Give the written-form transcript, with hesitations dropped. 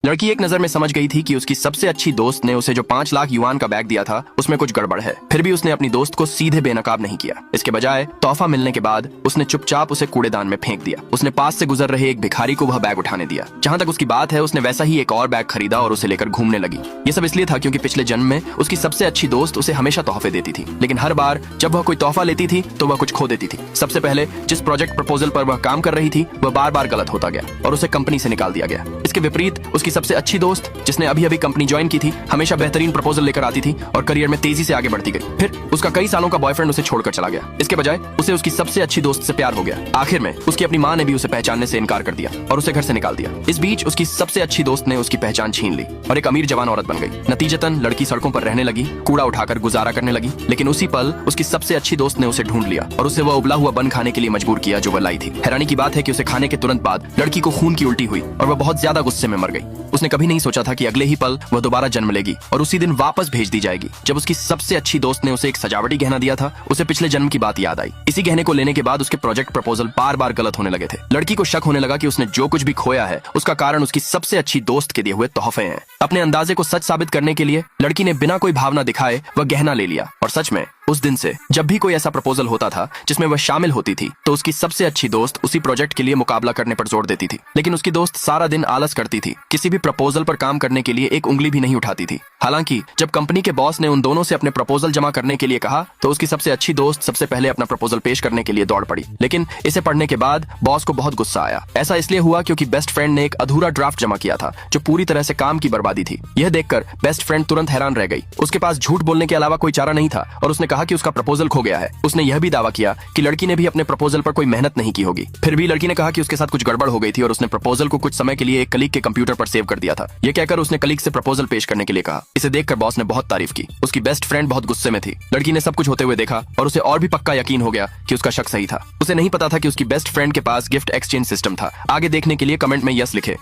लड़की एक नजर में समझ गई थी कि उसकी सबसे अच्छी दोस्त ने उसे जो 5 लाख युआन का बैग दिया था उसमें कुछ गड़बड़ है। फिर भी उसने अपनी दोस्त को सीधे बेनकाब नहीं किया। इसके बजाय तोहफा मिलने के बाद उसने चुपचाप उसे कूड़ेदान में फेंक दिया। उसने पास से गुजर रहे एक भिखारी को वह बैग उठाने दिया। जहां तक उसकी बात है, उसने वैसा ही एक और बैग खरीदा और उसे लेकर घूमने लगी। ये सब इसलिए था क्योंकि पिछले जन्म में उसकी सबसे अच्छी दोस्त उसे हमेशा तोहफे देती थी, लेकिन हर बार जब वह कोई तोहफा लेती थी तो वह कुछ खो देती थी। सबसे पहले जिस प्रोजेक्ट प्रपोजल पर वह काम कर रही थी वह बार बार गलत होता गया और उसे कंपनी से निकाल दिया गया। इसके विपरीत उसकी सबसे अच्छी दोस्त जिसने अभी अभी कंपनी ज्वाइन की थी हमेशा बेहतरीन प्रपोजल लेकर आती थी और करियर में तेजी से आगे बढ़ती गई। फिर उसका कई सालों का बॉयफ्रेंड उसे छोड़कर चला गया। इसके बजाय उसे उसकी सबसे अच्छी दोस्त से प्यार हो गया। आखिर में उसकी अपनी मां ने भी उसे पहचानने से इनकार कर दिया और उसे घर से निकाल दिया। इस बीच उसकी सबसे अच्छी दोस्त ने उसकी पहचान छीन ली और एक अमीर जवान औरत बन गई। नतीजतन लड़की सड़कों पर रहने लगी, कूड़ा उठाकर गुजारा करने लगी। लेकिन उसी पल उसकी सबसे अच्छी दोस्त ने उसे ढूंढ लिया और उसे वह उबला हुआ बन खाने के लिए मजबूर किया जो वह लाई थी। हैरानी की बात है कि उसे खाने के तुरंत बाद लड़की को खून की उल्टी हुई और वह बहुत ज्यादा गुस्से में मर गई। उसने कभी नहीं सोचा था कि अगले ही पल वह दोबारा जन्म लेगी और उसी दिन वापस भेज दी जाएगी। जब उसकी सबसे अच्छी दोस्त ने उसे एक सजावटी गहना दिया था, उसे पिछले जन्म की बात याद आई। इसी गहने को लेने के बाद उसके प्रोजेक्ट प्रपोजल बार बार गलत होने लगे थे। लड़की को शक होने लगा कि उसने जो कुछ भी खोया है उसका कारण उसकी सबसे अच्छी दोस्त के दिए हुए तोहफे हैं। अपने अंदाजे को सच साबित करने के लिए लड़की ने बिना कोई भावना दिखाए वह गहना ले लिया और सच में उस दिन से जब भी कोई ऐसा प्रपोजल होता था जिसमें वह शामिल होती थी तो उसकी सबसे अच्छी दोस्त उसी प्रोजेक्ट के लिए मुकाबला करने पर जोर देती थी। लेकिन उसकी दोस्त सारा दिन आलस करती थी, किसी भी प्रपोजल पर काम करने के लिए एक उंगली भी नहीं उठाती थी। हालांकि जब कंपनी के बॉस ने उन दोनों से अपने प्रपोजल जमा करने के लिए कहा तो उसकी सबसे अच्छी दोस्त सबसे पहले अपना प्रपोजल पेश करने के लिए दौड़ पड़ी। लेकिन इसे पढ़ने के बाद बॉस को बहुत गुस्सा आया। ऐसा इसलिए हुआ क्योंकि बेस्ट फ्रेंड ने एक अधूरा ड्राफ्ट जमा किया था जो पूरी तरह से काम की बर्बादी थी। यह देखकर बेस्ट फ्रेंड तुरंत हैरान रह गई। उसके पास झूठ बोलने के अलावा कोई चारा नहीं था और उसने कहा कि उसका प्रपोजल खो गया है। उसने यह भी दावा किया कि लड़की ने भी अपने प्रपोजल पर कोई मेहनत नहीं की होगी। फिर भी लड़की ने कहा कि उसके साथ कुछ गड़बड़ हो गई थी और उसने प्रपोजल को कुछ समय के लिए एक कलीग के कंप्यूटर पर सेव कर दिया था। यह कहकर उसने कलीग से प्रपोजल पेश करने के लिए कहा। इसे देखकर बॉस ने बहुत तारीफ की। उसकी बेस्ट फ्रेंड बहुत गुस्से में थी। लड़की ने सब कुछ होते हुए देखा और उसे और भी पक्का यकीन हो गया कि उसका शक सही था। उसे नहीं पता था कि उसकी बेस्ट फ्रेंड के पास गिफ्ट एक्सचेंज सिस्टम था। आगे देखने के लिए कमेंट में यस लिखे।